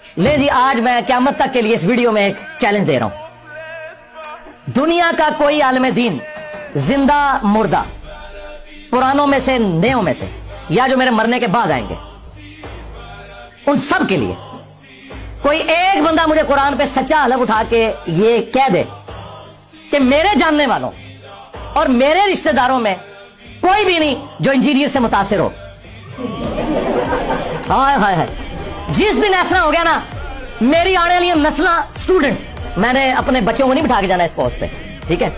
ले जी, आज मैं क़यामत तक के लिए इस वीडियो में एक चैलेंज दे रहा हूं। दुनिया का कोई आलिम दीन, जिंदा मुर्दा, पुरानों में से नयों में से, या जो मेरे मरने के बाद आएंगे, उन सब के लिए कोई एक बंदा मुझे कुरान पे सच्चा हलफ उठा के ये कह दे कि मेरे जानने वालों और मेरे रिश्तेदारों में कोई भी नहीं जो इंजीनियर से मुतासिर हो। हाय हाय हाय, जिस दिन ऐसा हो गया ना, मेरी आने वाली नस्ल स्टूडेंट्स, मैंने अपने बच्चों को नहीं बिठा के जाना इस पोस्ट पे, ठीक है?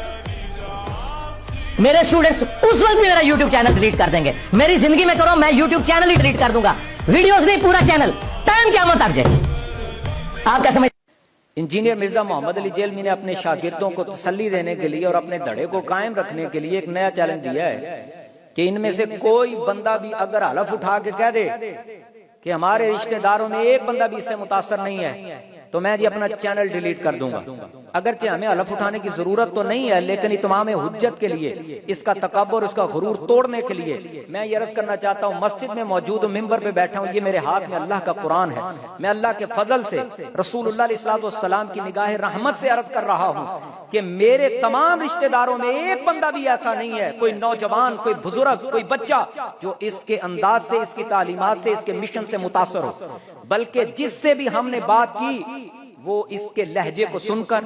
मेरे स्टूडेंट्स उस वक्त भी मेरा YouTube चैनल डिलीट कर देंगे। मेरी जिंदगी में करो, मैं YouTube चैनल ही डिलीट कर दूंगा, वीडियोस नहीं, पूरा चैनल, टाइम क़यामत तक जाए। आप क्या समझ? इंजीनियर मिर्जा मोहम्मद अली जेलमी ने अपने शागिर्दों को तसल्ली देने के लिए और अपने धड़े को कायम रखने के लिए एक नया चैलेंज दिया है कि इनमें से कोई बंदा भी अगर हलफ उठा के कह दे कि हमारे रिश्तेदारों में एक बंदा भी इससे मुतासर नहीं है, तो मैं जी अपना चैनल डिलीट कर दूंगा। अगरचे हमें हलफ उठाने की जरूरत तो नहीं है, लेकिन इत्माम हुज्जत के लिए, इसका तकब्बुर, इसका गुरूर तोड़ने के लिए मैं ये अर्ज करना चाहता हूँ, मस्जिद में मौजूद हूँ, मिंबर पे बैठा हूँ, ये मेरे हाथ में अल्लाह का कुरान है। मैं अल्लाह के फजल से, रसूलुल्लाह अलैहि सलाम की निगाह रहमत से अर्ज कर रहा हूँ कि मेरे तमाम रिश्तेदारों में एक बंदा भी ऐसा नहीं है, कोई नौजवान, कोई बुजुर्ग, कोई बच्चा, जो इसके अंदाज से, इसकी तालीमात से, इसके मिशन से मुतासर हो। बल्कि जिससे भी हमने बात की वो इसके लहजे को सुनकर,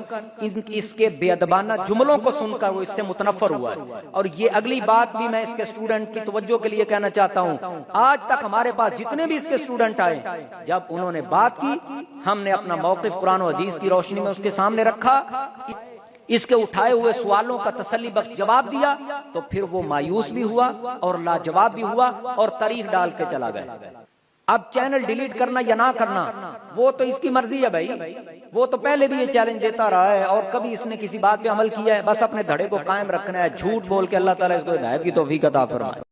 इसके बेअदबाना जुमलों को सुनकर वो इससे मुतनफर हुआ है। और ये अगली बात भी मैं इसके स्टूडेंट की तवज्जो के लिए कहना चाहता हूँ, आज तक हमारे पास जितने भी इसके स्टूडेंट आए, जब उन्होंने बात की, हमने अपना मौक़िफ़ कुरान और हदीस की रोशनी में उसके सामने रखा, इसके उठाए हुए सवालों का तसल्ली बख्श जवाब दिया, तो फिर वो मायूस भी हुआ और लाजवाब भी हुआ और तारीख डाल के चला गया। अब चैनल डिलीट करना या ना करना वो तो इसकी मर्जी है भाई, वो तो पहले भी ये चैलेंज देता रहा है और कभी इसने किसी बात पे अमल किया है? बस अपने धड़े को कायम रखना है, झूठ बोल के अल्लाह ताला इसको हिदायत की तौफीक अता फरमाए।